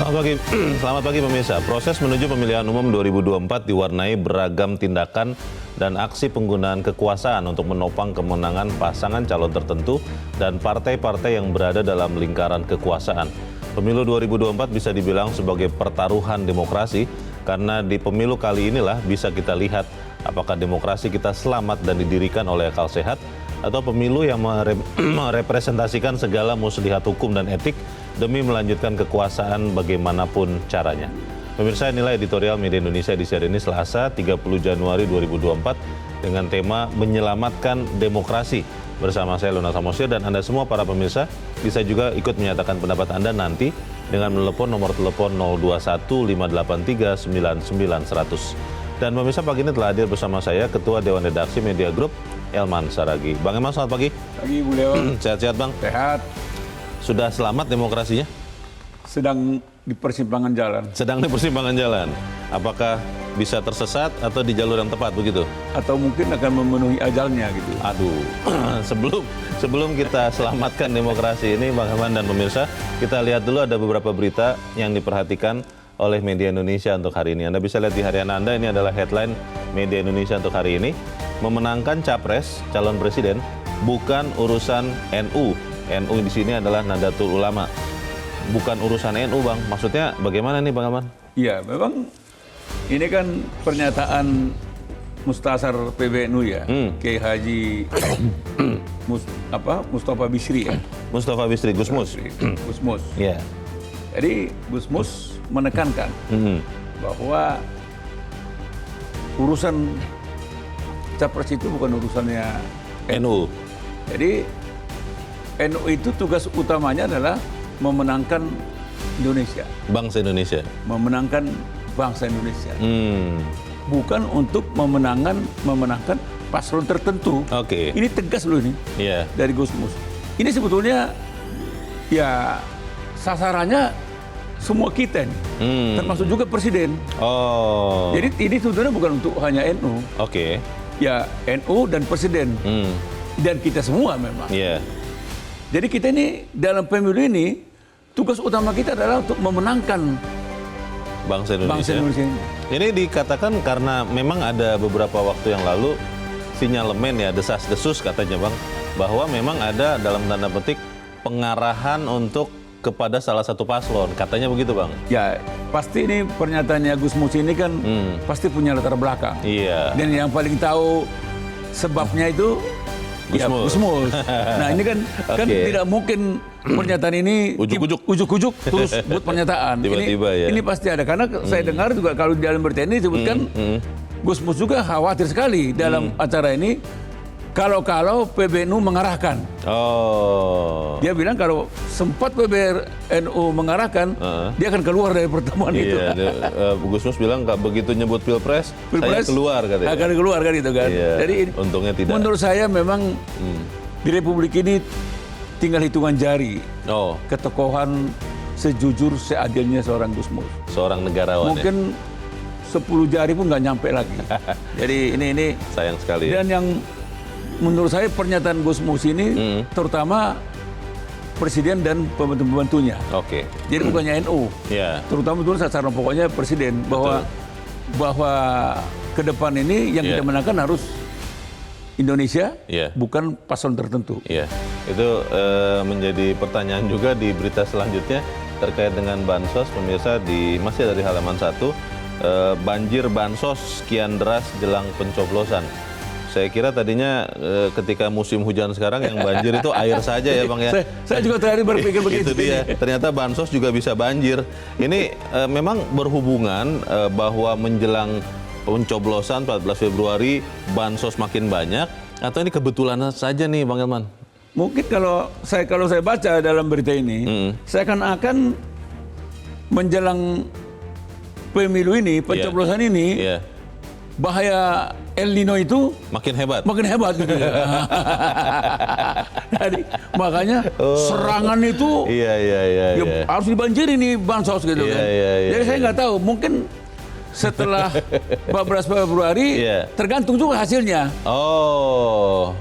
Selamat pagi, selamat pagi pemirsa. Proses menuju pemilihan umum 2024 diwarnai beragam tindakan dan aksi penggunaan kekuasaan untuk menopang kemenangan pasangan calon tertentu dan partai-partai yang berada dalam lingkaran kekuasaan. Pemilu 2024 bisa dibilang sebagai pertaruhan demokrasi karena di pemilu kali inilah bisa kita lihat apakah demokrasi kita selamat dan didirikan oleh akal sehat atau pemilu yang merepresentasikan segala muslihat hukum dan etik demi melanjutkan kekuasaan bagaimanapun caranya. Pemirsa, inilah editorial Media Indonesia di seri ini Selasa 30 Januari 2024 dengan tema Menyelamatkan Demokrasi. Bersama saya Luna Samosir dan Anda semua para pemirsa bisa juga ikut menyatakan pendapat Anda nanti dengan menelepon nomor telepon 0215839900. Dan pemirsa, pagi ini telah hadir bersama saya Ketua Dewan Redaksi Media Group Elman Saragih. Bang Elman, selamat pagi. Pagi Bu Leo. Sehat-sehat Bang? Sehat. Sudah selamat demokrasinya? Sedang di persimpangan jalan. Sedang di persimpangan jalan. Apakah bisa tersesat atau di jalur yang tepat begitu? Atau mungkin akan memenuhi ajalnya gitu. Aduh, sebelum kita selamatkan demokrasi ini Bang Herman dan pemirsa, kita lihat dulu ada beberapa berita yang diperhatikan oleh Media Indonesia untuk hari ini. Anda bisa lihat di harian Anda, ini adalah headline Media Indonesia untuk hari ini. Memenangkan capres, calon presiden, bukan urusan NU. NU di sini adalah Nahdlatul Ulama. Bukan urusan NU, Bang. Maksudnya bagaimana nih, Bang Aman? Iya, memang ini kan pernyataan Mustasar PBNU ya, Kiai Haji Mustafa Bisri ya. Mustafa Bisri, Gusmus. Gusmus. Iya. Jadi Gusmus menekankan bahwa urusan capres itu bukan urusannya NU. Jadi NU itu tugas utamanya adalah memenangkan Indonesia. Bangsa Indonesia. Memenangkan bangsa Indonesia. Bukan untuk memenangkan paslon tertentu. Oke. Ini tegas loh ini. Iya. Dari Gusmus. Ini sebetulnya ya sasarannya semua kita nih. Termasuk juga presiden. Oh. Jadi ini sebetulnya bukan untuk hanya NU. Oke. Ya NU dan presiden. Dan kita semua memang. Iya. Jadi kita ini dalam pemilu ini tugas utama kita adalah untuk memenangkan Bangsa Indonesia. Ini dikatakan karena memang ada beberapa waktu yang lalu sinyalemen ya, desas-desus katanya Bang, bahwa memang ada dalam tanda petik pengarahan untuk kepada salah satu paslon, katanya begitu Bang. Ya pasti ini pernyataannya Gusmus ini kan pasti punya latar belakang. Iya. Dan yang paling tahu sebabnya itu Gusmus. Ya, Gusmus. Nah ini kan tidak mungkin pernyataan ini ujuk-ujuk terus buat pernyataan. Tiba-tiba ya. Ini pasti ada karena saya dengar juga kalau di dalam berita ini disebutkan Gusmus juga khawatir sekali dalam acara ini kalau PBNU mengarahkan. Oh. Dia bilang kalau sempat PBNU mengarahkan, dia akan keluar dari pertemuan itu. Gusmus bilang nggak begitu nyebut pilpres, saya keluar katanya. Akan keluar kan itu kan. Iya, jadi untungnya tidak. Menurut saya memang di Republik ini tinggal hitungan jari. Ketokohan sejujur seadilnya seorang Gusmus. Seorang negarawan. Mungkin 10 jari pun nggak nyampe lagi. Jadi ini sayang sekali. Dan yang menurut saya pernyataan Gusmus ini terutama presiden dan pembantu-pembantunya. Oke. Jadi bukannya NU. Yeah. Terutama itu sasaran pokoknya presiden bahwa ke depan ini yang kita menangkan harus Indonesia, bukan paslon tertentu. Iya. Itu menjadi pertanyaan juga di berita selanjutnya terkait dengan bansos, pemirsa, masih dari halaman 1. Banjir bansos kian deras jelang pencoblosan. Saya kira tadinya ketika musim hujan sekarang yang banjir itu air saja ya Bang ya. Saya juga tadi berpikir begitu. Itu dia. Ternyata bansos juga bisa banjir. Ini memang berhubungan bahwa menjelang pencoblosan 14 Februari bansos makin banyak atau ini kebetulan saja nih Bang Elman? Mungkin kalau saya baca dalam berita ini, saya akan menjelang pemilu ini, pencoblosan ini, bahaya El Nino itu makin hebat gitu. Jadi makanya serangan itu harus dibanjiri nih bansos gitu kan. Jadi saya nggak tahu, mungkin setelah 14 Februari tergantung juga hasilnya.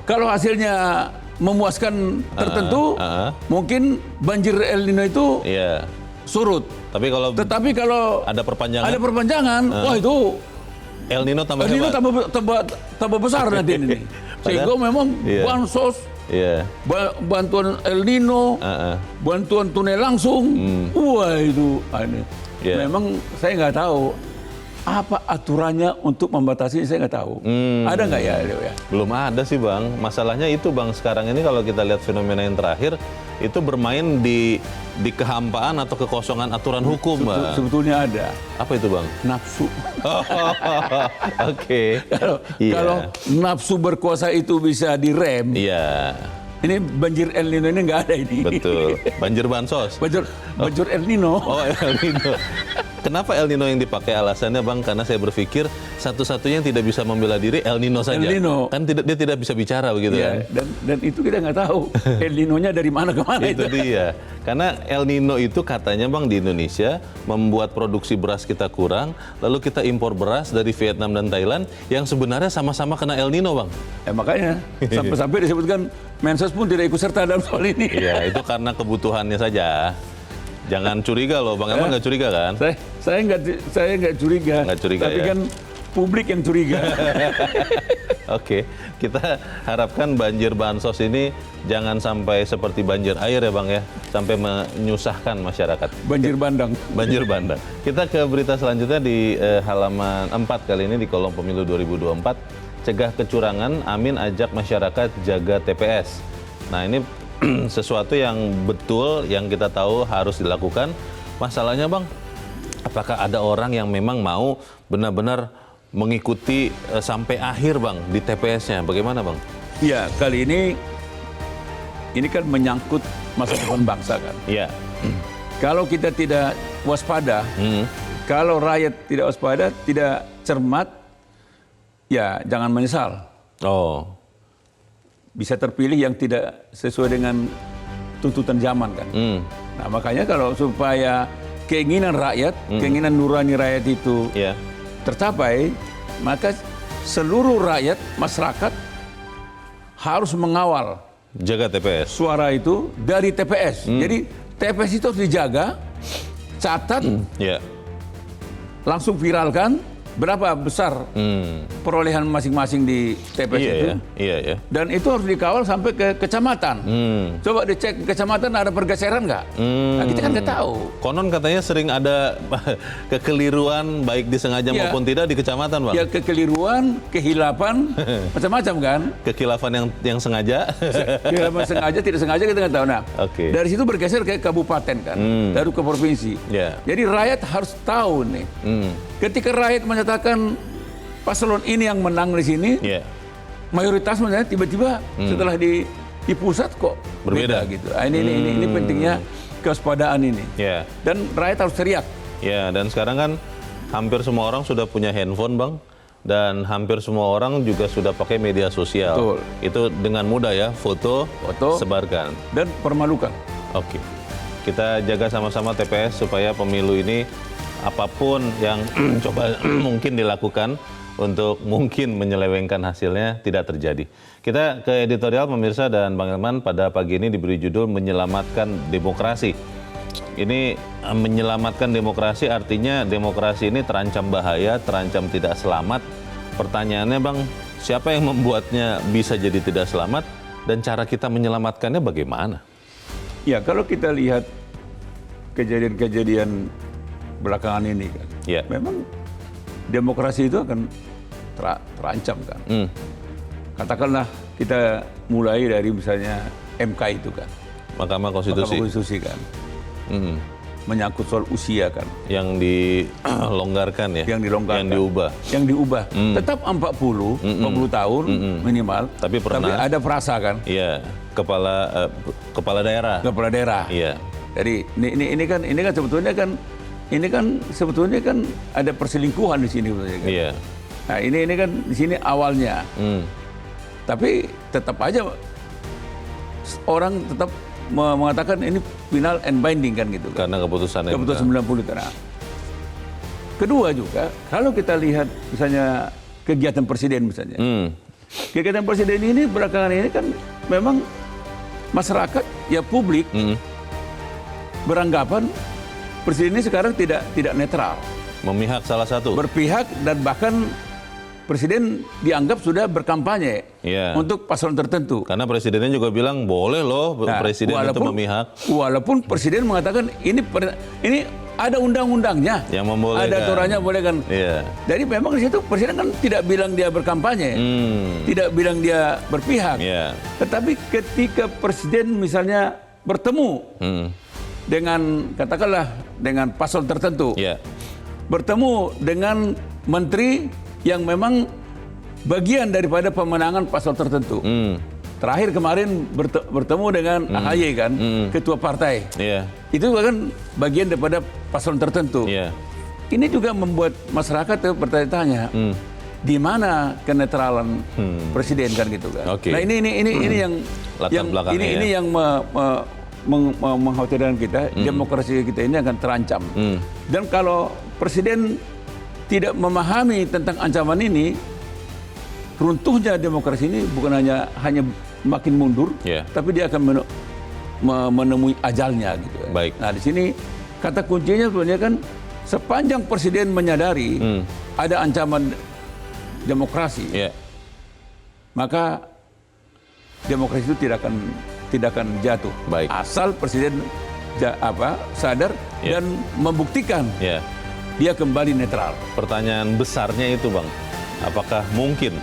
Kalau hasilnya memuaskan tertentu, mungkin banjir El Nino itu surut. Tetapi kalau ada perpanjangan, wah itu El Nino tambah tambah besar nanti ini. Sehingga memang bansos, bantuan El Nino, bantuan tunai langsung, wah itu aneh. Memang saya nggak tahu apa aturannya untuk membatasi, saya nggak tahu. Ada nggak ya? Belum ada sih Bang. Masalahnya itu Bang, sekarang ini kalau kita lihat fenomena yang terakhir, itu bermain di kehampaan atau kekosongan aturan hukum, Bang. Sebetulnya ada. Apa itu Bang? Nafsu. Oke. Kalau nafsu berkuasa itu bisa direm. Iya. Ini banjir El Nino ini nggak ada ini. Betul. Banjir bansos. Banjir El Nino. Oh, El Nino. Kenapa El Nino yang dipakai alasannya Bang? Karena saya berpikir satu-satunya yang tidak bisa membela diri El Nino saja. El Nino. Kan dia tidak bisa bicara begitu kan? Dan itu kita nggak tahu El Nino-nya dari mana ke mana itu dia. Karena El Nino itu katanya Bang di Indonesia membuat produksi beras kita kurang, lalu kita impor beras dari Vietnam dan Thailand yang sebenarnya sama-sama kena El Nino Bang. Makanya sampai-sampai disebutkan Mensos pun tidak ikut serta dalam soal ini. Iya, itu karena kebutuhannya saja. Jangan curiga loh, Bang Elman nggak curiga kan? Saya nggak curiga. Nggak curiga. Tapi kan publik yang curiga. Oke, kita harapkan banjir bansos ini jangan sampai seperti banjir air ya Bang ya, sampai menyusahkan masyarakat. Banjir bandang. Banjir bandang. Kita ke berita selanjutnya di halaman 4 kali ini di kolom pemilu 2024. Cegah kecurangan, Amin ajak masyarakat jaga TPS. Nah ini sesuatu yang betul, yang kita tahu harus dilakukan. Masalahnya Bang, apakah ada orang yang memang mau benar-benar mengikuti sampai akhir Bang di TPS-nya? Bagaimana Bang? Iya, kali ini kan menyangkut masa depan bangsa kan. Iya. Kalau kita tidak waspada, kalau rakyat tidak waspada, tidak cermat, ya jangan menyesal. Oh. Bisa terpilih yang tidak sesuai dengan tuntutan zaman kan. Nah makanya kalau supaya keinginan rakyat, keinginan nurani rakyat itu tercapai, maka seluruh rakyat, masyarakat harus mengawal jaga TPS. Suara itu dari TPS. Jadi TPS itu harus dijaga, catat, langsung viralkan berapa besar perolehan masing-masing di TPS itu. Iya. Dan itu harus dikawal sampai ke kecamatan. Coba dicek ke kecamatan ada pergeseran nggak? Nah, kita kan nggak tahu. Konon katanya sering ada kekeliruan baik disengaja maupun tidak di kecamatan, Bang. Ya kekeliruan, kehilapan, macam-macam kan. Kekhilafan yang sengaja. Kehilapan sengaja, tidak sengaja kita nggak tahu. Nah, dari situ bergeser ke kabupaten kan, baru ke provinsi. Jadi rakyat harus tahu nih. Ketika rakyat menyatakan paslon ini yang menang di sini, mayoritas misalnya tiba-tiba setelah di pusat kok berbeda gitu. Ini pentingnya kewaspadaan ini. Dan rakyat harus teriak. Dan sekarang kan hampir semua orang sudah punya handphone, Bang. Dan hampir semua orang juga sudah pakai media sosial. Betul. Itu dengan mudah ya, foto sebarkan. Dan permalukan. Oke. Kita jaga sama-sama TPS supaya pemilu ini apapun yang coba mungkin dilakukan untuk mungkin menyelewengkan hasilnya tidak terjadi. Kita ke editorial pemirsa, dan Bang Elman pada pagi ini diberi judul Menyelamatkan Demokrasi. Ini menyelamatkan demokrasi artinya demokrasi ini terancam bahaya, terancam tidak selamat. Pertanyaannya Bang, siapa yang membuatnya bisa jadi tidak selamat dan cara kita menyelamatkannya bagaimana? Ya kalau kita lihat kejadian-kejadian belakangan ini kan, memang demokrasi itu akan terancam kan. Katakanlah kita mulai dari misalnya MK itu kan, Mahkamah Konstitusi kan, menyangkut soal usia kan, yang dilonggarkan ya, yang diubah, tetap 40 tahun minimal, tapi ada frasa kan, kepala daerah. Iya. Jadi ini kan sebetulnya kan ada perselingkuhan di sini kan. Nah ini kan di sini awalnya. Tapi tetap aja orang tetap mengatakan ini final and binding kan gitu. Karena keputusan 90 karena. Kedua juga kalau kita lihat misalnya kegiatan presiden misalnya. Kegiatan presiden ini belakangan ini kan memang masyarakat ya publik beranggapan presiden ini sekarang tidak netral. Memihak salah satu. Berpihak dan bahkan presiden dianggap sudah berkampanye untuk paslon tertentu. Karena presidennya juga bilang boleh loh presiden itu memihak. Walaupun presiden mengatakan ini ada undang-undangnya, yang membolehkan. Ada aturannya boleh kan. Jadi memang di situ presiden kan tidak bilang dia berkampanye, tidak bilang dia berpihak. Tetapi ketika presiden misalnya bertemu dengan katakanlah dengan paslon tertentu, bertemu dengan menteri yang memang bagian daripada pemenangan paslon tertentu. Terakhir kemarin bertemu dengan AHY kan, ketua partai. Itu kan bagian daripada paslon tertentu. Ini juga membuat masyarakat bertanya-tanya, di mana kenetralan presiden kan gitu kan. Nah ini yang mengkhawatirkan kita, demokrasi kita ini akan terancam. Dan kalau presiden tidak memahami tentang ancaman ini, runtuhnya demokrasi ini bukan hanya makin mundur, tapi dia akan menemui ajalnya gitu. Baik. Nah di sini kata kuncinya sebenarnya kan sepanjang presiden menyadari ada ancaman demokrasi, maka demokrasi itu tidak akan jatuh. Baik. Asal presiden sadar dan membuktikan dia kembali netral. Pertanyaan besarnya itu Bang, apakah mungkin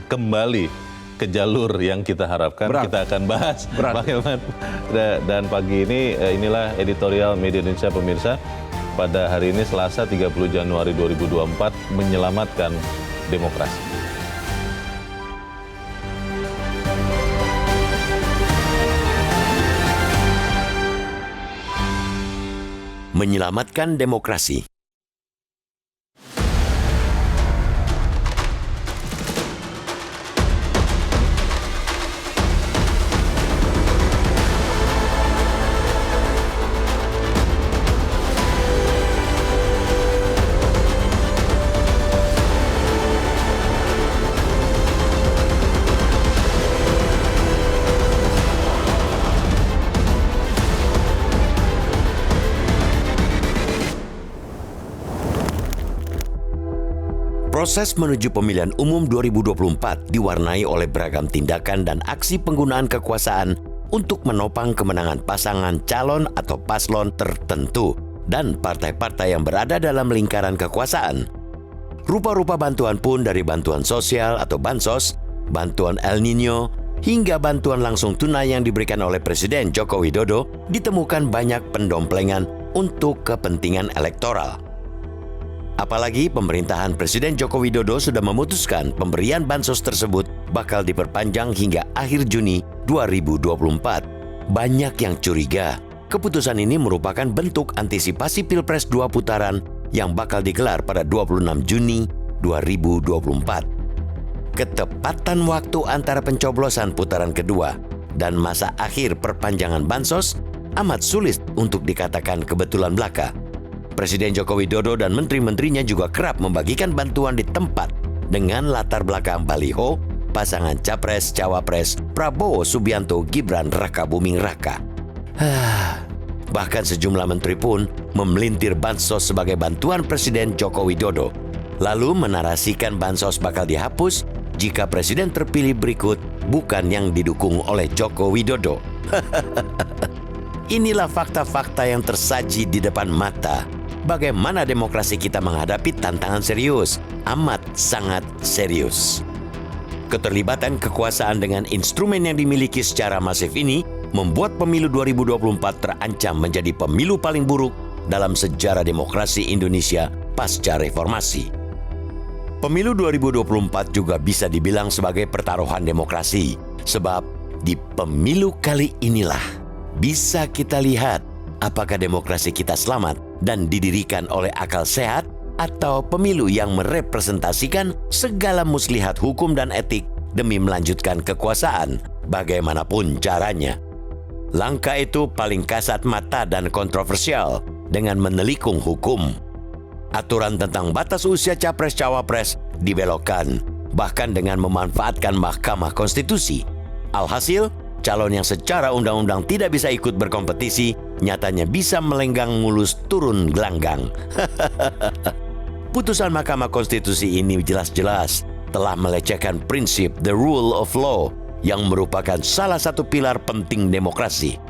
kembali ke jalur yang kita harapkan? Kita akan bahas Bang Hilman. Dan pagi ini inilah editorial Media Indonesia pemirsa. Pada hari ini Selasa 30 Januari 2024, menyelamatkan demokrasi. Menyelamatkan demokrasi. Proses menuju pemilihan umum 2024 diwarnai oleh beragam tindakan dan aksi penggunaan kekuasaan untuk menopang kemenangan pasangan calon atau paslon tertentu dan partai-partai yang berada dalam lingkaran kekuasaan. Rupa-rupa bantuan pun dari bantuan sosial atau bansos, bantuan El Nino, hingga bantuan langsung tunai yang diberikan oleh Presiden Joko Widodo ditemukan banyak pendomplengan untuk kepentingan elektoral. Apalagi pemerintahan Presiden Joko Widodo sudah memutuskan pemberian bansos tersebut bakal diperpanjang hingga akhir Juni 2024. Banyak yang curiga, keputusan ini merupakan bentuk antisipasi Pilpres 2 putaran yang bakal digelar pada 26 Juni 2024. Ketepatan waktu antara pencoblosan putaran kedua dan masa akhir perpanjangan bansos amat sulit untuk dikatakan kebetulan belaka. Presiden Joko Widodo dan menteri-menterinya juga kerap membagikan bantuan di tempat dengan latar belakang baliho pasangan Capres-Cawapres Prabowo Subianto Gibran Rakabuming Raka. Bahkan sejumlah menteri pun memelintir bansos sebagai bantuan Presiden Joko Widodo, lalu menarasikan bansos bakal dihapus jika presiden terpilih berikut bukan yang didukung oleh Joko Widodo. Inilah fakta-fakta yang tersaji di depan mata. Bagaimana demokrasi kita menghadapi tantangan serius, amat sangat serius. Keterlibatan kekuasaan dengan instrumen yang dimiliki secara masif ini membuat pemilu 2024 terancam menjadi pemilu paling buruk dalam sejarah demokrasi Indonesia pasca reformasi. Pemilu 2024 juga bisa dibilang sebagai pertaruhan demokrasi, sebab di pemilu kali inilah bisa kita lihat apakah demokrasi kita selamat dan didirikan oleh akal sehat atau pemilu yang merepresentasikan segala muslihat hukum dan etik demi melanjutkan kekuasaan bagaimanapun caranya. Langkah itu paling kasat mata dan kontroversial dengan menelikung hukum. Aturan tentang batas usia Capres-Cawapres dibelokkan, bahkan dengan memanfaatkan Mahkamah Konstitusi. Alhasil, calon yang secara undang-undang tidak bisa ikut berkompetisi, nyatanya bisa melenggang mulus turun gelanggang. Putusan Mahkamah Konstitusi ini jelas-jelas telah melecehkan prinsip the rule of law yang merupakan salah satu pilar penting demokrasi.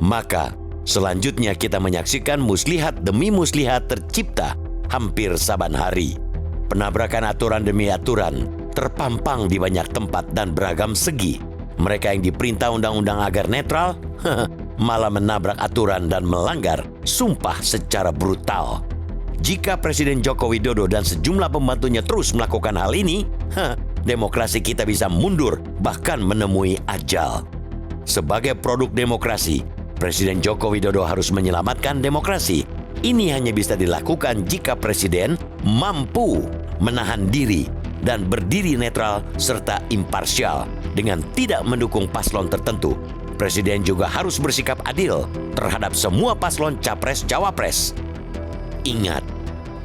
Maka, selanjutnya kita menyaksikan muslihat demi muslihat tercipta hampir saban hari. Penabrakan aturan demi aturan terpampang di banyak tempat dan beragam segi. Mereka yang diperintah undang-undang agar netral, malah menabrak aturan dan melanggar sumpah secara brutal. Jika Presiden Joko Widodo dan sejumlah pembantunya terus melakukan hal ini, demokrasi kita bisa mundur bahkan menemui ajal. Sebagai produk demokrasi, Presiden Joko Widodo harus menyelamatkan demokrasi. Ini hanya bisa dilakukan jika Presiden mampu menahan diri dan berdiri netral serta imparsial dengan tidak mendukung paslon tertentu. Presiden juga harus bersikap adil terhadap semua paslon capres-cawapres. Ingat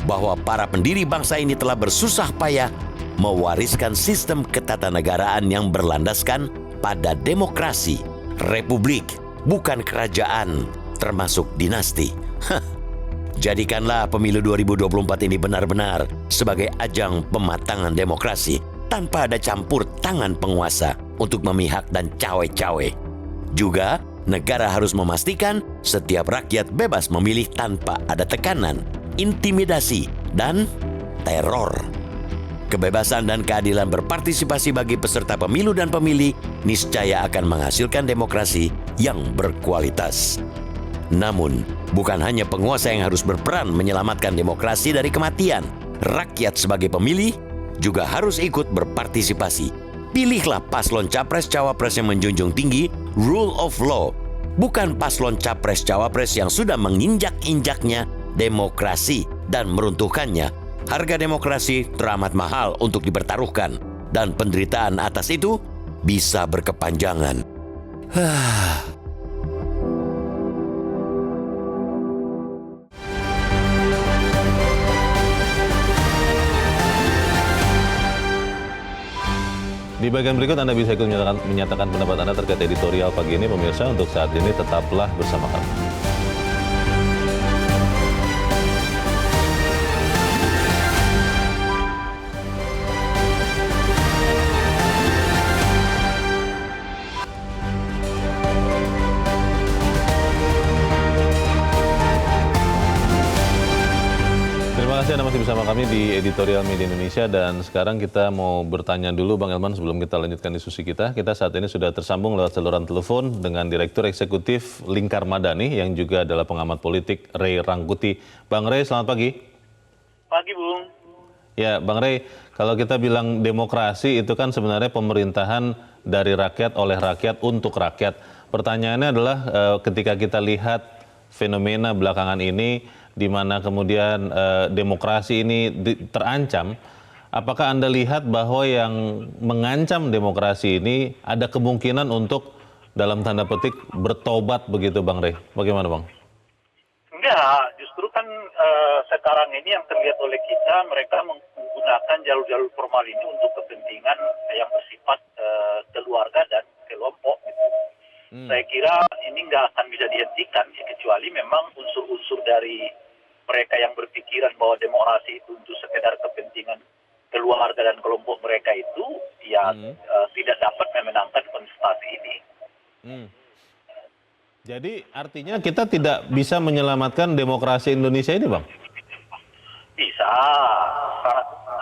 bahwa para pendiri bangsa ini telah bersusah payah mewariskan sistem ketatanegaraan yang berlandaskan pada demokrasi, republik, bukan kerajaan, termasuk dinasti. Jadikanlah pemilu 2024 ini benar-benar sebagai ajang pematangan demokrasi tanpa ada campur tangan penguasa untuk memihak dan cawe-cawe. Juga, negara harus memastikan setiap rakyat bebas memilih tanpa ada tekanan, intimidasi, dan teror. Kebebasan dan keadilan berpartisipasi bagi peserta pemilu dan pemilih niscaya akan menghasilkan demokrasi yang berkualitas. Namun, bukan hanya penguasa yang harus berperan menyelamatkan demokrasi dari kematian. Rakyat sebagai pemilih juga harus ikut berpartisipasi. Pilihlah paslon capres-cawapres yang menjunjung tinggi rule of law, bukan paslon capres-cawapres yang sudah menginjak-injaknya demokrasi dan meruntuhkannya. Harga demokrasi teramat mahal untuk dipertaruhkan, dan penderitaan atas itu bisa berkepanjangan. Di bagian berikut Anda bisa ikut menyatakan pendapat Anda terkait editorial pagi ini. Pemirsa, untuk saat ini tetaplah bersama kami. Terima kasih Anda masih bersama kami di Editorial Media Indonesia, dan sekarang kita mau bertanya dulu Bang Elman sebelum kita lanjutkan diskusi kita. Kita saat ini sudah tersambung lewat saluran telepon dengan Direktur Eksekutif Lingkar Madani yang juga adalah pengamat politik, Ray Rangkuti. Bang Ray, selamat pagi. Pagi, Bung. Ya, Bang Ray, kalau kita bilang demokrasi itu kan sebenarnya pemerintahan dari rakyat, oleh rakyat, untuk rakyat. Pertanyaannya adalah ketika kita lihat fenomena belakangan ini, di mana kemudian demokrasi ini terancam, apakah Anda lihat bahwa yang mengancam demokrasi ini ada kemungkinan untuk dalam tanda petik bertobat begitu, Bang Ray? Bagaimana, Bang? Enggak, justru kan sekarang ini yang terlihat oleh kita, mereka menggunakan jalur-jalur formal ini untuk kepentingan yang bersifat keluarga dan kelompok. Gitu. Saya kira ini nggak akan bisa dihentikan, ya, kecuali memang unsur-unsur dari mereka yang berpikiran bahwa demokrasi itu untuk sekedar kepentingan keluarga dan kelompok mereka itu, ya tidak dapat memenangkan kontestasi ini. Jadi artinya kita tidak bisa menyelamatkan demokrasi Indonesia ini, Bang? Bisa,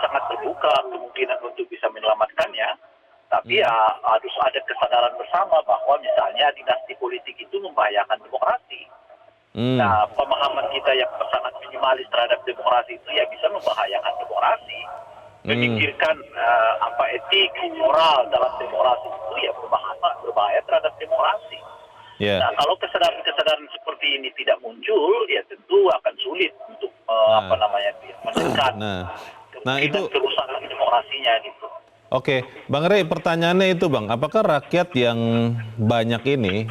sangat terbuka kemungkinan untuk bisa menyelamatkannya. Tapi ya harus ada kesadaran bersama bahwa misalnya dinasti politik itu membahayakan demokrasi. Nah, pemahaman kita yang sangat minimalis terhadap demokrasi itu ya bisa membahayakan demokrasi. Memikirkan etik, moral dalam demokrasi itu ya berbahaya terhadap demokrasi. Yeah. Nah, kalau kesadaran-kesadaran seperti ini tidak muncul, ya tentu akan sulit untuk menekan kerusakan demokrasinya gitu. Oke, Bang Ray, pertanyaannya itu, Bang, apakah rakyat yang banyak ini,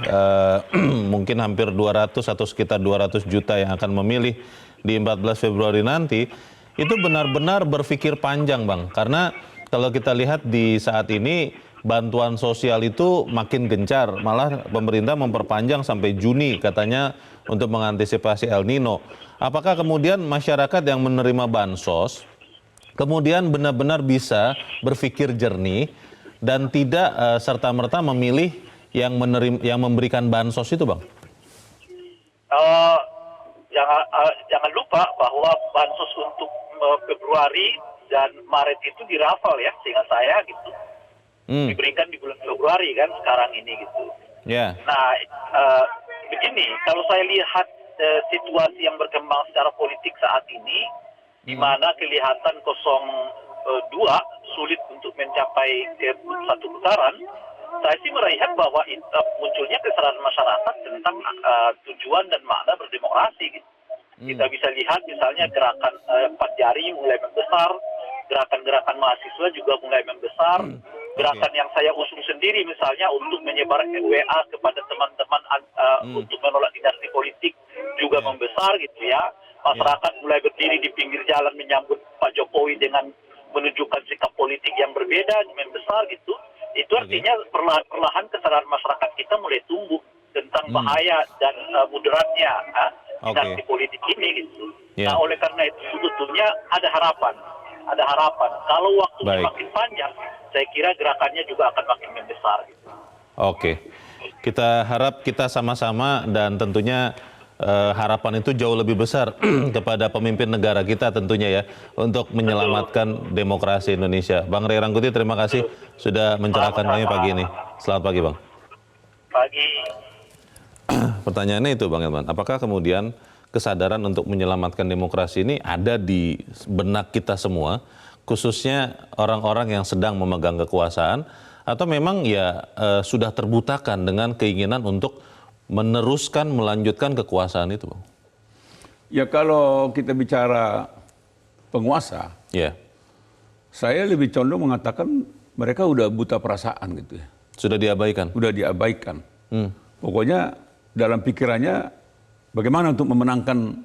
mungkin hampir 200 atau sekitar 200 juta yang akan memilih di 14 Februari nanti, itu benar-benar berpikir panjang, Bang? Karena kalau kita lihat di saat ini, bantuan sosial itu makin gencar. Malah pemerintah memperpanjang sampai Juni katanya untuk mengantisipasi El Nino. Apakah kemudian masyarakat yang menerima bansos kemudian benar-benar bisa berpikir jernih dan tidak serta-merta memilih yang memberikan bansos itu, Bang? Jangan lupa bahwa bansos untuk Februari dan Maret itu dirafal ya, seingat saya gitu. Diberikan di bulan Februari kan sekarang ini gitu. Yeah. Nah, begini, kalau saya lihat situasi yang berkembang secara politik saat ini, di mana kelihatan 02 sulit untuk mencapai ke satu putaran, saya sih melihat bahwa munculnya kesadaran masyarakat tentang tujuan dan makna berdemokrasi. Gitu. Kita bisa lihat misalnya gerakan 4 jari mulai membesar, gerakan-gerakan mahasiswa juga mulai membesar, gerakan yang saya usung sendiri misalnya untuk menyebar WA kepada teman-teman untuk menolak dinasti politik juga membesar gitu ya. Masyarakat mulai berdiri di pinggir jalan menyambut Pak Jokowi dengan menunjukkan sikap politik yang berbeda, membesar gitu. Itu artinya perlahan kesadaran masyarakat kita mulai tumbuh tentang bahaya dan mudaratnya dinasti politik ini gitu. Nah, oleh karena itu sebetulnya ada harapan. Kalau waktunya makin panjang, saya kira gerakannya juga akan makin membesar. Gitu. Oke, kita harap kita sama-sama dan tentunya harapan itu jauh lebih besar kepada pemimpin negara kita tentunya ya untuk menyelamatkan demokrasi Indonesia. Bang Ray Rangkuti, terima kasih sudah mencerahkan kami pagi ini. Selamat pagi, Bang. Pagi. Pertanyaannya itu, Bang Elman, apakah kemudian kesadaran untuk menyelamatkan demokrasi ini ada di benak kita semua, khususnya orang-orang yang sedang memegang kekuasaan, atau memang ya sudah terbutakan dengan keinginan untuk meneruskan, melanjutkan kekuasaan itu, Bang? Ya kalau kita bicara penguasa, saya lebih condong mengatakan mereka udah buta perasaan gitu ya. Sudah diabaikan? Sudah diabaikan. Pokoknya dalam pikirannya bagaimana untuk memenangkan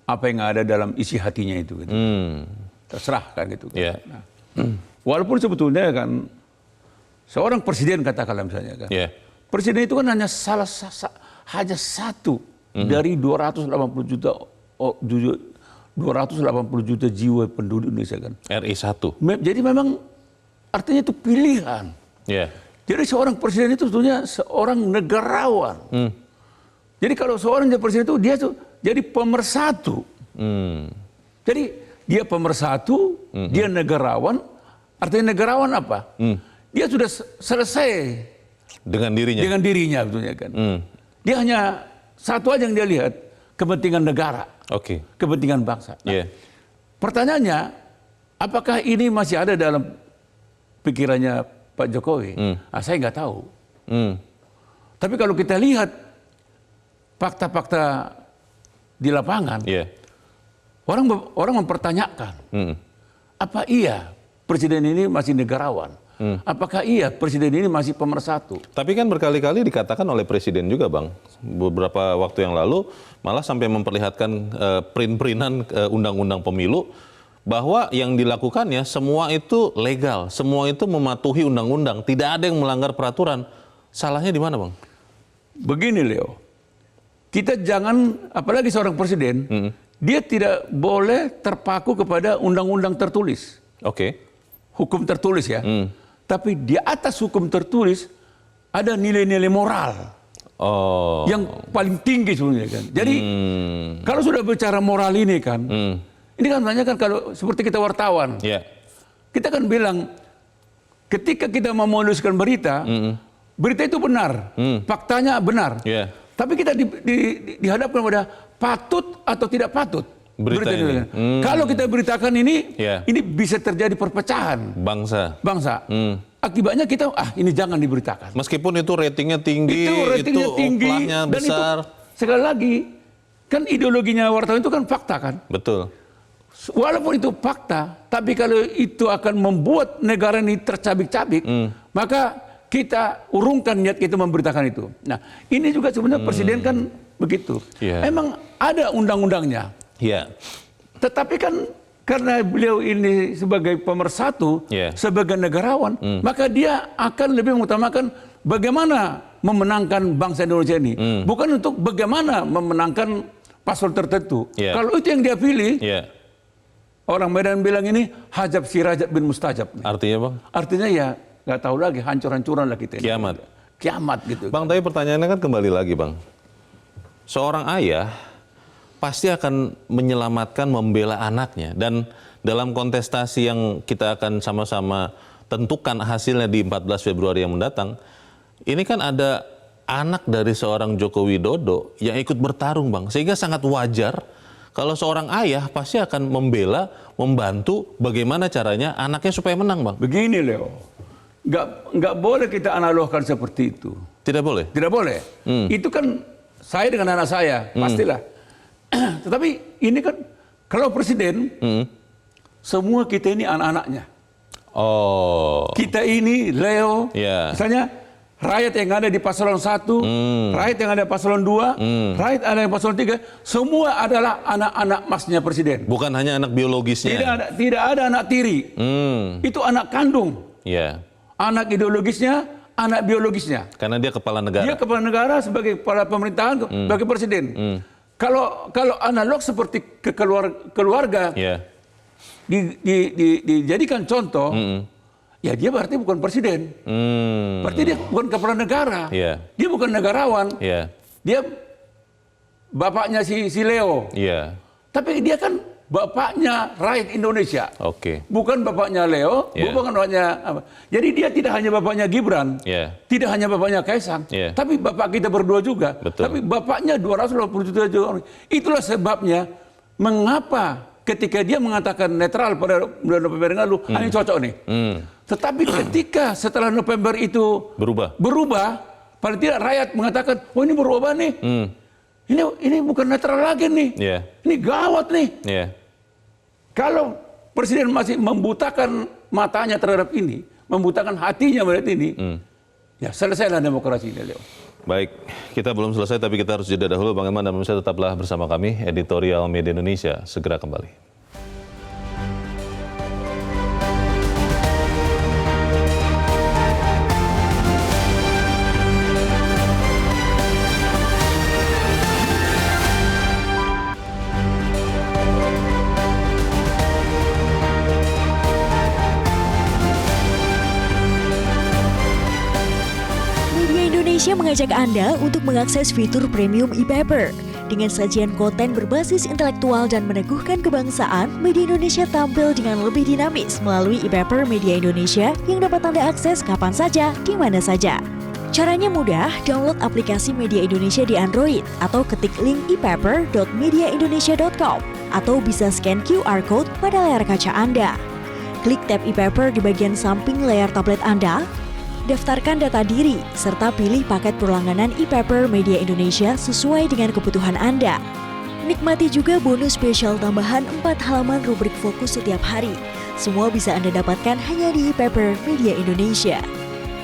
apa yang ada dalam isi hatinya itu gitu. Terserah kan gitu. Nah, walaupun sebetulnya kan seorang presiden katakanlah misalnya kan. Presiden itu kan hanya hanya satu dari 280 juta jiwa penduduk Indonesia kan. RI 1. Jadi memang artinya itu pilihan. Jadi seorang presiden itu sebetulnya seorang negarawan. Jadi kalau seorang presiden itu dia tuh jadi pemersatu. Jadi dia pemersatu, dia negarawan. Artinya negarawan apa? Dia sudah selesai dengan dirinya. Dengan dirinya sebetulnya kan. Dia hanya satu aja yang dia lihat, kepentingan negara. Kepentingan bangsa. Nah, pertanyaannya, apakah ini masih ada dalam pikirannya Pak Jokowi? Saya nggak tahu. Tapi kalau kita lihat fakta-fakta di lapangan, orang mempertanyakan, apa iya presiden ini masih negarawan? Apakah iya presiden ini masih pemersatu? Tapi kan berkali-kali dikatakan oleh presiden juga, Bang, beberapa waktu yang lalu malah sampai memperlihatkan print-printan undang-undang pemilu bahwa yang dilakukannya semua itu legal, semua itu mematuhi undang-undang, tidak ada yang melanggar peraturan. Salahnya di mana, Bang? Begini, Leo. Kita jangan, apalagi seorang presiden, dia tidak boleh terpaku kepada undang-undang tertulis. Hukum tertulis ya. Tapi di atas hukum tertulis ada nilai-nilai moral yang paling tinggi sebenarnya kan. Jadi kalau sudah bicara moral ini kan, ini kan banyak kan kalau seperti kita wartawan, kita kan bilang ketika kita mau menuliskan berita, berita itu benar, faktanya benar. Tapi kita dihadapkan pada patut atau tidak patut berita ini. Kalau kita beritakan ini, ini bisa terjadi perpecahan bangsa. Akibatnya kita ini jangan diberitakan. Meskipun itu ratingnya tinggi, itu oplahnya besar. Itu, sekali lagi, kan ideologinya wartawan itu kan fakta kan. Betul. Walaupun itu fakta, tapi kalau itu akan membuat negara ini tercabik-cabik, maka kita urungkan niat kita memberitakan itu. Nah, ini juga sebenarnya presiden kan begitu. Emang ada undang-undangnya. Tetapi kan karena beliau ini sebagai pemersatu, sebagai negarawan, maka dia akan lebih mengutamakan bagaimana memenangkan bangsa Indonesia ini, bukan untuk bagaimana memenangkan paslon tertentu. Kalau itu yang dia pilih, orang Medan bilang ini hajab si Rajab bin Mustajab. Artinya, Bang? Artinya ya nggak tahu lagi, hancur-hancuran lah kita. Kiamat. Kiamat gitu. Bang, tapi pertanyaannya kan kembali lagi, Bang. Seorang ayah pasti akan menyelamatkan, membela anaknya. Dan dalam kontestasi yang kita akan sama-sama tentukan hasilnya di 14 Februari yang mendatang, ini kan ada anak dari seorang Joko Widodo yang ikut bertarung, Bang. Sehingga sangat wajar kalau seorang ayah pasti akan membela, membantu bagaimana caranya anaknya supaya menang, Bang. Begini, Leo. Nggak boleh kita analogkan seperti itu. Tidak boleh? Tidak boleh. Itu kan saya dengan anak saya, pastilah. Tetapi ini kan kalau presiden, semua kita ini anak-anaknya. Oh. Kita ini Leo, misalnya rakyat yang ada di paslon 1, rakyat yang ada di paslon 2, rakyat ada di paslon 3, semua adalah anak-anak masnya presiden. Bukan hanya anak biologisnya. Tidak ada anak tiri. Itu anak kandung. Anak ideologisnya, anak biologisnya. Karena dia kepala negara. Dia kepala negara sebagai kepala pemerintahan, sebagai presiden. Kalau analog seperti keluarga dijadikan contoh, ya dia berarti bukan presiden. Berarti dia bukan kepala negara. Dia bukan negarawan. Dia bapaknya si Leo. Tapi dia kan bapaknya rakyat Indonesia. Bukan bapaknya Leo, bukan bapaknya apa. Jadi dia tidak hanya bapaknya Gibran, tidak hanya bapaknya Kaisang, tapi bapak kita berdua juga. Tapi bapaknya 280 juta orang. Itulah sebabnya mengapa ketika dia mengatakan netral pada bulan November yang lalu, ini cocok nih. Tetapi ketika setelah November itu berubah, paling tidak rakyat mengatakan, oh ini berubah nih. Ini bukan netral lagi nih. Ini gawat nih. Kalau presiden masih membutakan matanya terhadap ini, membutakan hatinya melihat ini, ya selesailah demokrasi ini, Leo. Baik, kita belum selesai tapi kita harus jeda dahulu. Bang Eman dan pemirsa tetaplah bersama kami, Editorial Media Indonesia segera kembali. Indonesia mengajak Anda untuk mengakses fitur premium e-paper. Dengan sajian konten berbasis intelektual dan meneguhkan kebangsaan, Media Indonesia tampil dengan lebih dinamis melalui e-paper Media Indonesia yang dapat Anda akses kapan saja, di mana saja. Caranya mudah, download aplikasi Media Indonesia di Android atau ketik link epaper.mediaindonesia.com atau bisa scan QR code pada layar kaca Anda. Klik tab e-paper di bagian samping layar tablet Anda, daftarkan data diri, serta pilih paket perlangganan e-paper Media Indonesia sesuai dengan kebutuhan Anda. Nikmati juga bonus spesial tambahan 4 halaman rubrik fokus setiap hari. Semua bisa Anda dapatkan hanya di e-paper Media Indonesia.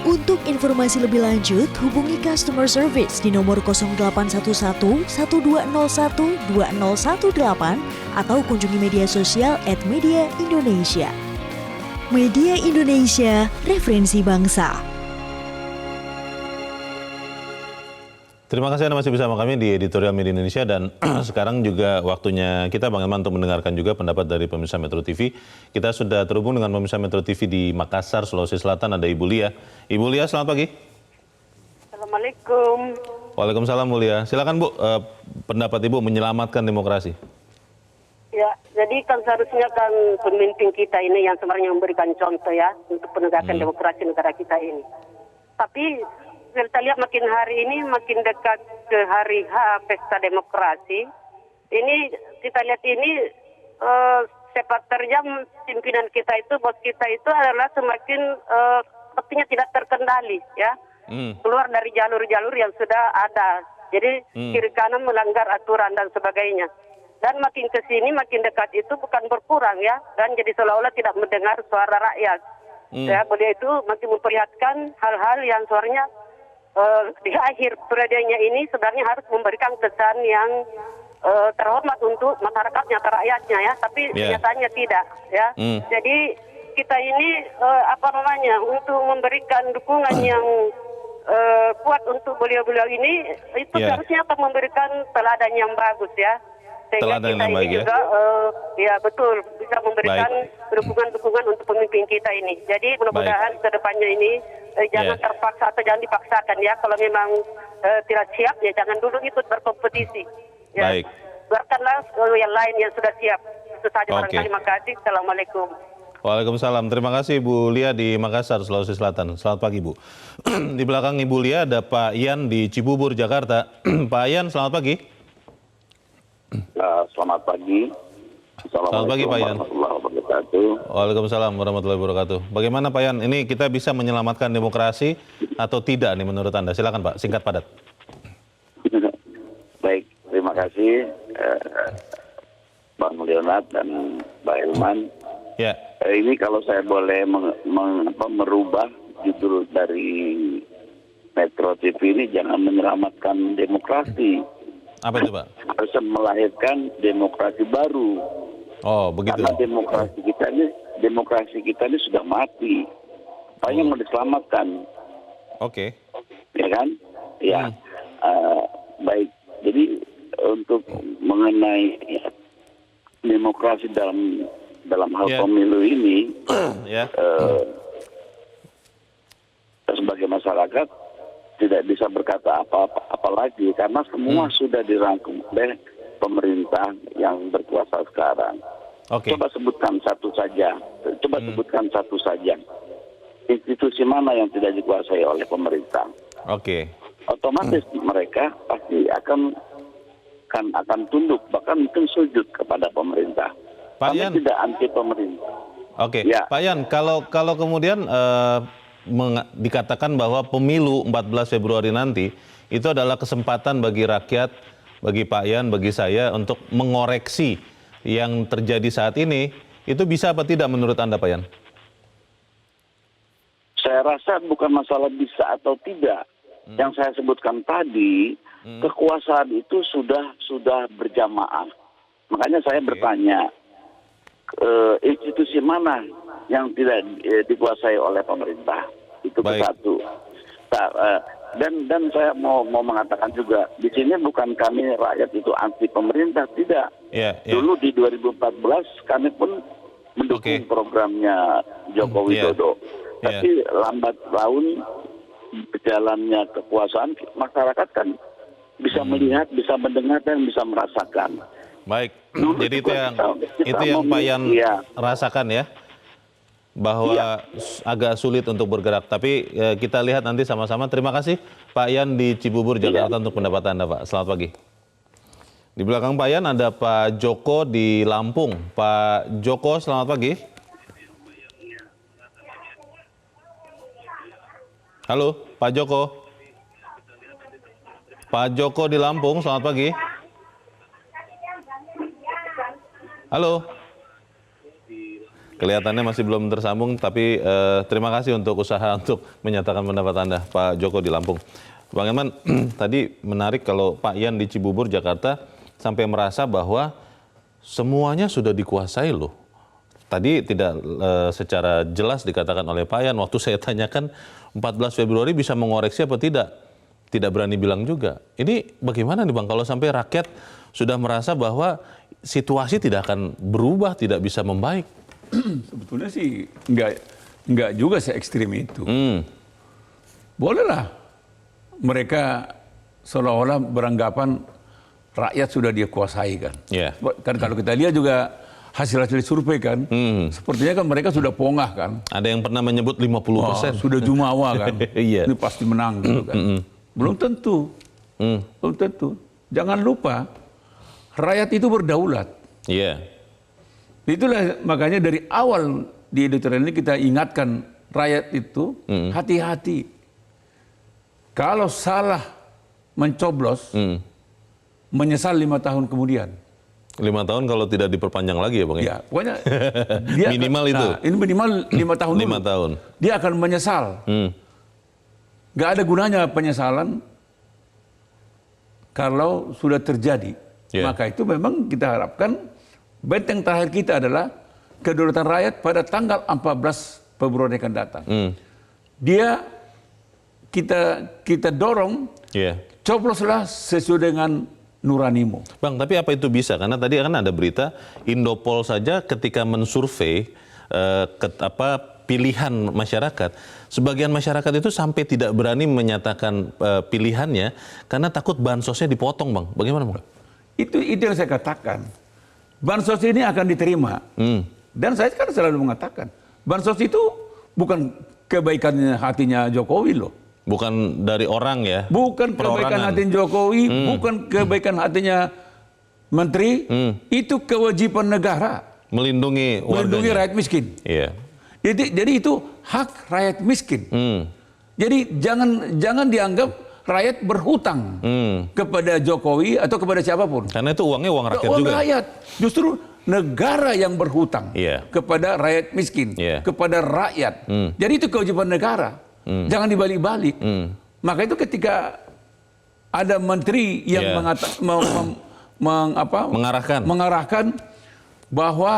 Untuk informasi lebih lanjut, hubungi customer service di nomor 0811 1201 2018 atau kunjungi media sosial @mediaindonesia. Media Indonesia, referensi bangsa. Terima kasih Anda masih bersama kami di Editorial Media Indonesia dan sekarang juga waktunya kita Bang Eman untuk mendengarkan juga pendapat dari pemirsa Metro TV. Kita sudah terhubung dengan pemirsa Metro TV di Makassar, Sulawesi Selatan, ada Ibu Lia. Ibu Lia, selamat pagi. Assalamualaikum. Waalaikumsalam Bu Lia. Silakan Bu, pendapat Ibu menyelamatkan demokrasi. Ya, jadi kan seharusnya kan pemimpin kita ini yang sebenarnya memberikan contoh ya untuk penegakan demokrasi negara kita ini. Tapi kita lihat makin hari ini makin dekat ke hari H Pesta Demokrasi. Ini kita lihat ini sepak terjang pimpinan kita itu, bos kita itu adalah semakin sepertinya tidak terkendali ya. Keluar dari jalur-jalur yang sudah ada. Jadi kiri kanan melanggar aturan dan sebagainya. Dan makin ke sini makin dekat itu bukan berkurang ya, dan jadi seolah-olah tidak mendengar suara rakyat. Ya, beliau itu makin memperlihatkan hal-hal yang suaranya di akhir periodenya ini sebenarnya harus memberikan kesan yang terhormat untuk masyarakatnya atau rakyatnya ya, tapi kenyataannya tidak ya. Jadi kita ini untuk memberikan dukungan yang kuat untuk beliau-beliau ini itu seharusnya akan memberikan teladan yang bagus ya. Sehingga Teladan kita yang ini baik, ya? juga ya betul bisa memberikan dukungan-dukungan untuk pemimpin kita ini. Jadi mudah-mudahan ke depannya ini jangan terpaksa atau jangan dipaksakan ya. Kalau memang tidak siap ya jangan dulu ikut berkompetisi. Ya. Baik. Biarkanlah yang lain yang sudah siap. Itu saja barangkali. Terima kasih. Assalamualaikum. Waalaikumsalam. Terima kasih Bu Lia di Makassar, Sulawesi Selatan. Selamat pagi Bu. Di belakang Ibu Lia ada Pak Ian di Cibubur, Jakarta. Pak Ian, selamat pagi. Selamat pagi. Selamat pagi Pak Ian. Waalaikumsalam warahmatullahi wabarakatuh. Bagaimana Pak Ian, ini kita bisa menyelamatkan demokrasi atau tidak nih menurut Anda? Silakan Pak, singkat padat. Baik, terima kasih Bang Leonard dan Mbak Elman. Ya. Ini kalau saya boleh merubah judul dari Metro TV ini, jangan menyelamatkan demokrasi. Apa itu Pak? Harus melahirkan demokrasi baru. Oh begitu. Karena demokrasi kita ini sudah mati. Hanya mau diselamatkan. Oke. Ya kan? Ya. Baik. Jadi untuk mengenai demokrasi dalam hal pemilu ini, sebagai masyarakat tidak bisa berkata apa lagi karena semua sudah dirangkum oleh pemerintah yang berkuasa sekarang. Coba sebutkan satu saja. Sebutkan satu saja. Institusi mana yang tidak dikuasai oleh pemerintah? Otomatis mereka pasti akan tunduk, bahkan mungkin sujud kepada pemerintah. Pak Ian, tidak anti pemerintah. Pak Ian, kalau kemudian dikatakan bahwa pemilu 14 Februari nanti itu adalah kesempatan bagi rakyat, bagi Pak Ian, bagi saya untuk mengoreksi yang terjadi saat ini, itu bisa apa tidak menurut Anda Pak Ian? Saya rasa bukan masalah bisa atau tidak. Yang saya sebutkan tadi, kekuasaan itu sudah berjamaah. Makanya saya bertanya, institusi mana yang tidak dikuasai oleh pemerintah? Itu satu. Dan saya mau mengatakan juga, di sini bukan kami rakyat itu anti pemerintah, tidak. Dulu di 2014 kami pun mendukung programnya Joko Widodo. Tapi lambat laun berjalannya kekuasaan, masyarakat kan bisa melihat, bisa mendengar, dan bisa merasakan. Baik, jadi itu yang Pak Ian rasakan ya, bahwa agak sulit untuk bergerak. Tapi kita lihat nanti sama-sama. Terima kasih Pak Ian di Cibubur, Jakarta untuk pendapat Anda Pak. Selamat pagi. Di belakang Pak Ian ada Pak Joko di Lampung. Pak Joko, selamat pagi. Halo, Pak Joko. Pak Joko di Lampung, selamat pagi. Halo. Kelihatannya masih belum tersambung, tapi terima kasih untuk usaha untuk menyatakan pendapat Anda, Pak Joko di Lampung. Bang Elman, tadi menarik kalau Pak Ian di Cibubur, Jakarta, sampai merasa bahwa semuanya sudah dikuasai loh. Tadi tidak secara jelas dikatakan oleh Pak Ian, waktu saya tanyakan 14 Februari bisa mengoreksi apa tidak? Tidak berani bilang juga. Ini bagaimana nih Bang, kalau sampai rakyat sudah merasa bahwa situasi tidak akan berubah, tidak bisa membaik? Sebetulnya sih enggak juga se-ekstrim itu. Bolehlah mereka seolah-olah beranggapan rakyat sudah dia kuasai kan. Kan kalau kita lihat juga hasil-hasil survei kan, sepertinya kan mereka sudah pongah kan. Ada yang pernah menyebut 50%. Sudah jumawa kan, ini pasti menang gitu kan. Belum tentu, belum tentu. Jangan lupa, rakyat itu berdaulat. Itulah makanya dari awal di editorial ini kita ingatkan rakyat itu hati-hati. Kalau salah mencoblos, menyesal 5 tahun kemudian. 5 tahun kalau tidak diperpanjang lagi ya Bang? Ya, pokoknya dia minimal itu. Ini minimal 5 tahun. 5 tahun. Dia akan menyesal. Gak ada gunanya penyesalan kalau sudah terjadi. Maka itu memang kita harapkan benteng terakhir kita adalah kedaulatan rakyat pada tanggal 14 Februari akan datang. Dia kita dorong, cobloslah sesuai dengan nuranimu. Bang, tapi apa itu bisa? Karena tadi kan ada berita Indopol saja ketika mensurvei pilihan masyarakat, sebagian masyarakat itu sampai tidak berani menyatakan pilihannya karena takut bansosnya dipotong, Bang. Bagaimana, Bang? Itu yang saya katakan. Bansos ini akan diterima. Dan saya kan selalu mengatakan, bansos itu bukan kebaikan hatinya Jokowi loh. Bukan dari orang ya? Bukan kebaikan hati Jokowi, bukan kebaikan hatinya menteri, itu kewajiban negara. Melindungi rakyat miskin. Iya. Jadi itu hak rakyat miskin. Jadi jangan dianggap rakyat berhutang kepada Jokowi atau kepada siapapun. Karena itu uangnya uang rakyat juga. Rakyat. Justru negara yang berhutang kepada rakyat miskin, kepada rakyat. Jadi itu kewajiban negara. Jangan dibalik-balik. Maka itu ketika ada menteri yang mengarahkan bahwa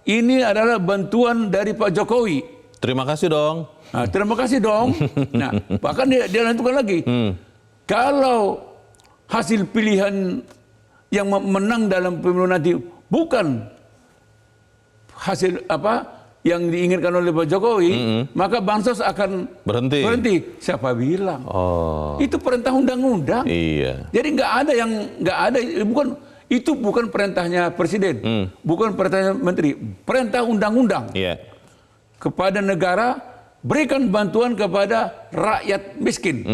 ini adalah bantuan dari Pak Jokowi. Terima kasih dong. Nah, terima kasih dong. Nah, bahkan dia tentukan lagi. Kalau hasil pilihan yang menang dalam pemilu nanti bukan hasil yang diinginkan oleh Pak Jokowi, maka bansos akan berhenti. Siapa bilang? Itu perintah undang-undang. Iya. Jadi itu bukan perintahnya presiden, bukan perintahnya menteri, perintah undang-undang. Iya. Kepada negara, berikan bantuan kepada rakyat miskin.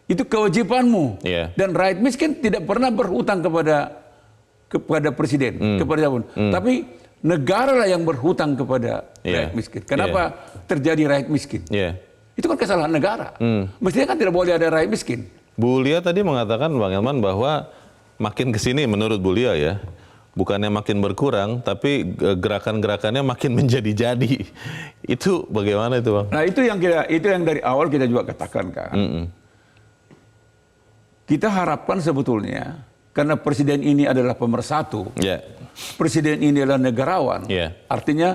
Itu kewajibanmu. Dan rakyat miskin tidak pernah berhutang kepada presiden, kepada siapapun. Tapi negara lah yang berhutang kepada rakyat miskin. Kenapa terjadi rakyat miskin? Itu kan kesalahan negara. Mestinya kan tidak boleh ada rakyat miskin. Bu Lia tadi mengatakan, Bang Elman, bahwa makin kesini menurut Bu Lia ya, bukannya makin berkurang, tapi gerakan-gerakannya makin menjadi-jadi. Itu bagaimana itu, Bang? Nah itu yang dari awal kita juga katakan kan. Kita harapkan sebetulnya, karena presiden ini adalah pemersatu, presiden ini adalah negarawan, artinya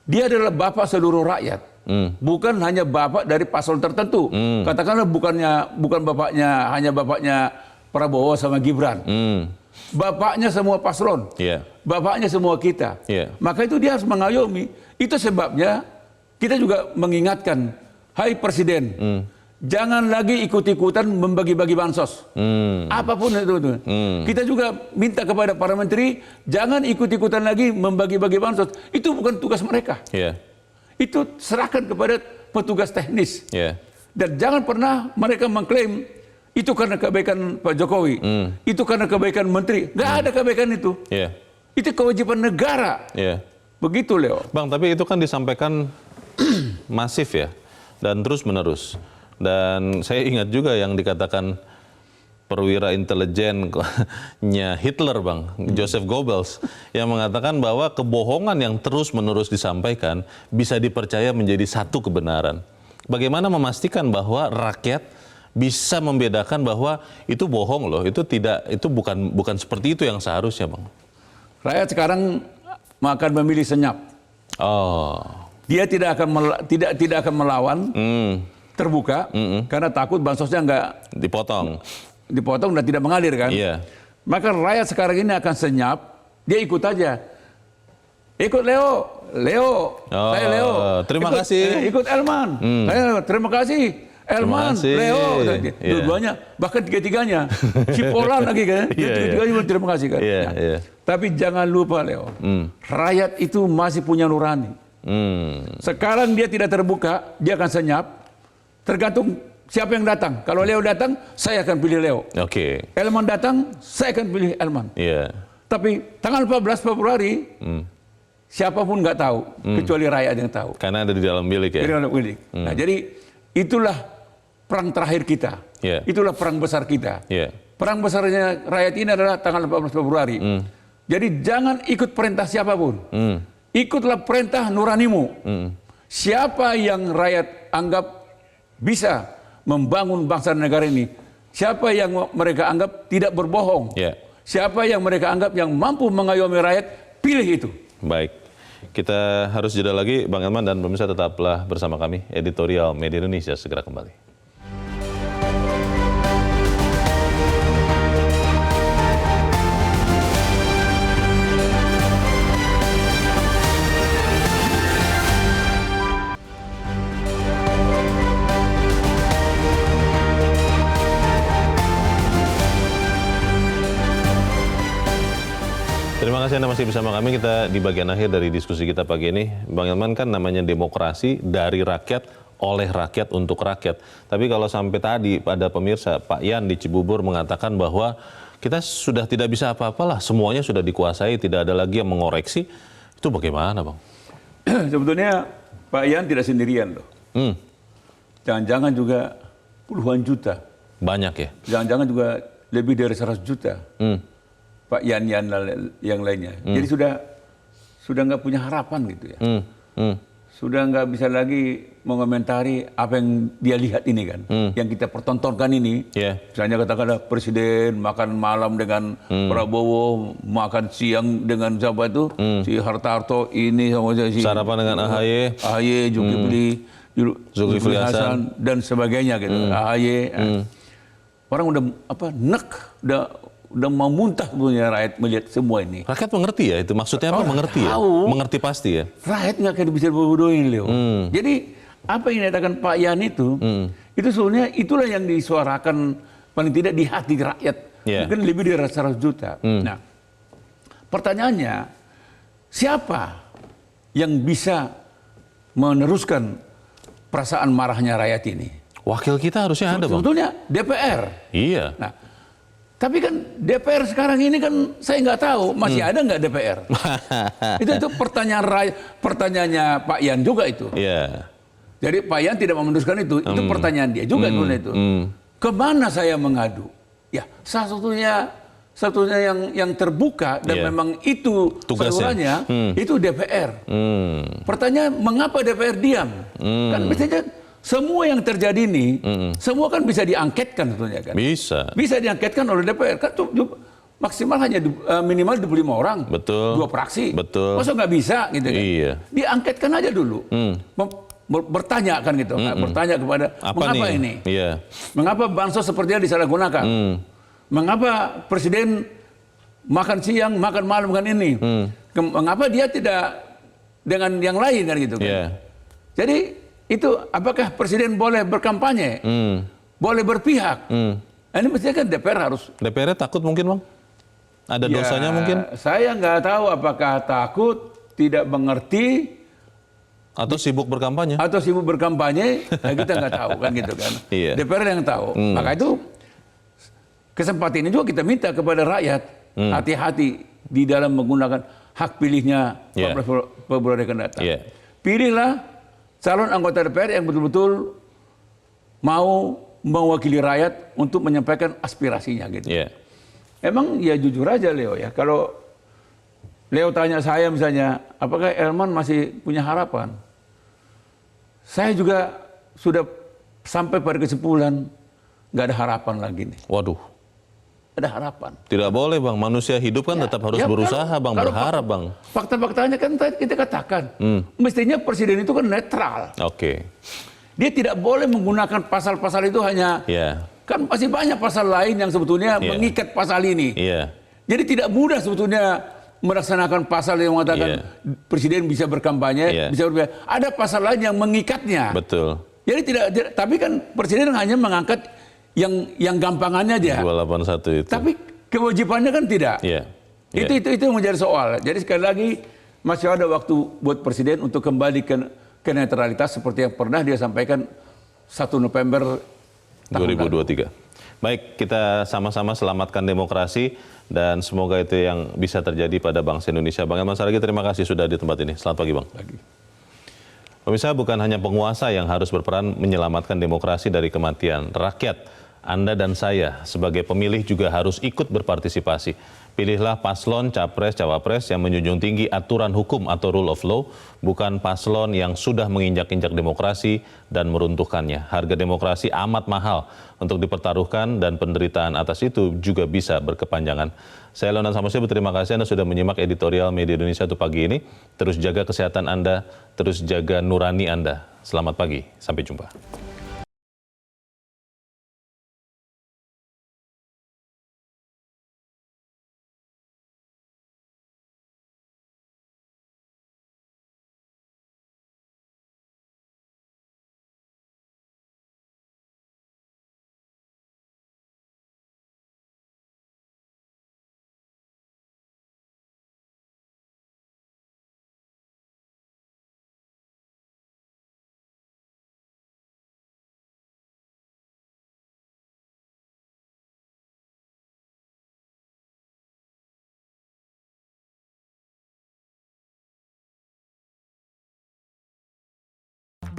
dia adalah bapak seluruh rakyat, bukan hanya bapak dari paslon tertentu. Katakanlah bukan hanya bapaknya Prabowo sama Gibran, bapaknya semua paslon, bapaknya semua kita. Maka itu dia harus mengayomi. Itu sebabnya kita juga mengingatkan, hai presiden, jangan lagi ikut-ikutan membagi-bagi bansos. Apapun itu. Kita juga minta kepada para menteri, jangan ikut-ikutan lagi membagi-bagi bansos. Itu bukan tugas mereka. Itu serahkan kepada petugas teknis. Dan jangan pernah mereka mengklaim, itu karena kebaikan Pak Jokowi, itu karena kebaikan menteri. Nggak ada kebaikan itu. Itu kewajiban negara. Begitu, Leo. Bang, tapi itu kan disampaikan masif ya, dan terus-menerus. Dan saya ingat juga yang dikatakan perwira intelijennya Hitler, Bang, Joseph Goebbels, yang mengatakan bahwa kebohongan yang terus-menerus disampaikan bisa dipercaya menjadi satu kebenaran. Bagaimana memastikan bahwa rakyat bisa membedakan bahwa itu bohong loh, itu bukan seperti itu yang seharusnya, Bang? Rakyat sekarang akan memilih senyap. Dia tidak akan melawan terbuka karena takut bansosnya nggak dipotong dan tidak mengalir kan. Maka rakyat sekarang ini akan senyap, dia ikut aja. Ikut Leo, saya Leo. Terima kasih. Ikut Elman, saya terima kasih. Elman, Leo, dua-duanya, bahkan tiga-tiganya, Cipolan lagi kan, tiga-tiganya terima kasih kan. Tapi jangan lupa Leo, rakyat itu masih punya nurani. Sekarang dia tidak terbuka, dia akan senyap, tergantung siapa yang datang. Kalau Leo datang, saya akan pilih Leo. Elman datang, saya akan pilih Elman. Tapi tanggal 14 Februari, siapapun nggak tahu, kecuali rakyat yang tahu. Karena ada di dalam bilik ya. Di dalam bilik. Nah, jadi itulah perang terakhir kita. Itulah perang besar kita. Perang besarnya rakyat ini adalah tanggal 14 Februari. Jadi jangan ikut perintah siapapun. Ikutlah perintah nuranimu. Siapa yang rakyat anggap bisa membangun bangsa dan negara ini, siapa yang mereka anggap tidak berbohong, siapa yang mereka anggap yang mampu mengayomi rakyat, pilih itu. Baik, kita harus jeda lagi, Bang Elman, dan pemirsa tetaplah bersama kami. Editorial Media Indonesia segera kembali. Terima kasih Anda masih bersama kami. Kita di bagian akhir dari diskusi kita pagi ini. Bang Elman, kan namanya demokrasi dari rakyat, oleh rakyat, untuk rakyat. Tapi kalau sampai tadi pada pemirsa, Pak Yan di Cibubur mengatakan bahwa kita sudah tidak bisa apa-apalah, semuanya sudah dikuasai, tidak ada lagi yang mengoreksi. Itu bagaimana, Bang? Sebetulnya Pak Yan tidak sendirian loh. Jangan-jangan juga puluhan juta. Banyak ya? Jangan-jangan juga lebih dari 100 juta. Pak Yan yang lainnya. Jadi sudah nggak punya harapan gitu ya. Sudah nggak bisa lagi mengomentari apa yang dia lihat ini kan. Yang kita pertontonkan ini. Misalnya katakanlah Presiden makan malam dengan Prabowo, makan siang dengan siapa itu? Si Hartarto ini sama si sarapan dengan AHY, Zulkifli Hasan dan sebagainya gitu. AHY. Orang udah udah mau muntah punya rakyat melihat semua ini. Rakyat mengerti ya itu? Maksudnya apa mengerti ya? Mengerti pasti ya? Rakyat nggak akan bisa bodohin, Leo. Jadi apa yang dikatakan Pak Yan itu sebenarnya itulah yang disuarakan paling tidak di hati rakyat. Mungkin lebih dari 100 juta. Nah, pertanyaannya, siapa yang bisa meneruskan perasaan marahnya rakyat ini? Wakil kita harusnya ada, Bang. Sebetulnya DPR. Iya. Nah, tapi kan DPR sekarang ini kan saya nggak tahu masih ada nggak DPR. itu pertanyaannya Pak Yan juga itu. Jadi Pak Yan tidak memutuskan itu pertanyaan dia juga itu. Kemana saya mengadu? Ya satunya yang terbuka dan memang itu salurannya itu DPR. Pertanyaan mengapa DPR diam? Kan biasanya semua yang terjadi ini, semua kan bisa diangketkan tentunya kan. Bisa diangketkan oleh DPR. Kan maksimal hanya minimal 25 orang. Betul. 2 fraksi. Betul. Masa nggak bisa gitu kan. Iya. Diangketkan aja dulu. Bertanya kan gitu. Bertanya kepada, mengapa nih? Ini? Iya. Mengapa bansos sepertinya disalahgunakan? Mengapa Presiden makan siang, makan malam kan ini? Mengapa dia tidak dengan yang lain kan gitu kan? Jadi itu apakah Presiden boleh berkampanye, boleh berpihak? Ini mestinya kan DPR harus. DPR takut mungkin, Bang? Ada dosanya mungkin? Saya nggak tahu apakah takut, tidak mengerti, atau sibuk berkampanye? Nah kita nggak tahu kan gitu kan. DPR yang tahu. Maka itu kesempatan ini juga kita minta kepada rakyat hati-hati di dalam menggunakan hak pilihnya 14 Februari akan datang. Pilihlah calon anggota DPR yang betul-betul mau mewakili rakyat untuk menyampaikan aspirasinya gitu. Emang ya jujur aja Leo ya, kalau Leo tanya saya misalnya, apakah Elman masih punya harapan? Saya juga sudah sampai pada kesimpulan nggak ada harapan lagi nih. Waduh. Ada harapan. Tidak boleh, Bang. Manusia hidup kan tetap harus berusaha, Bang. Berharap, Bang. Fakta-faktanya kan kita katakan. Mestinya Presiden itu kan netral. Dia tidak boleh menggunakan pasal-pasal itu hanya. Kan masih banyak pasal lain yang sebetulnya mengikat pasal ini. Jadi tidak mudah sebetulnya melaksanakan pasal yang mengatakan Presiden bisa berkampanye. Bisa ada pasal lain yang mengikatnya. Betul. Jadi tidak. Tapi kan Presiden hanya mengangkat yang gampangannya aja. 281 itu. Tapi kewajibannya kan tidak. Itu yang menjadi soal. Jadi sekali lagi masih ada waktu buat Presiden untuk kembali ke netralitas seperti yang pernah dia sampaikan 1 November 2023. Baik, kita sama-sama selamatkan demokrasi dan semoga itu yang bisa terjadi pada bangsa Indonesia. Bang Elman Saragih, terima kasih sudah di tempat ini. Selamat pagi, Bang. Pemirsa, bukan hanya penguasa yang harus berperan menyelamatkan demokrasi dari kematian. Rakyat, Anda dan saya sebagai pemilih juga harus ikut berpartisipasi. Pilihlah paslon, capres, cawapres yang menjunjung tinggi aturan hukum atau rule of law, bukan paslon yang sudah menginjak-injak demokrasi dan meruntuhkannya. Harga demokrasi amat mahal untuk dipertaruhkan dan penderitaan atas itu juga bisa berkepanjangan. Saya Leonard Samosir, berterima kasih Anda sudah menyimak editorial Media Indonesia untuk pagi ini. Terus jaga kesehatan Anda, terus jaga nurani Anda. Selamat pagi, sampai jumpa.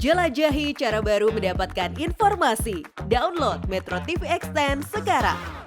Jelajahi cara baru mendapatkan informasi. Download Metro TV Extend sekarang.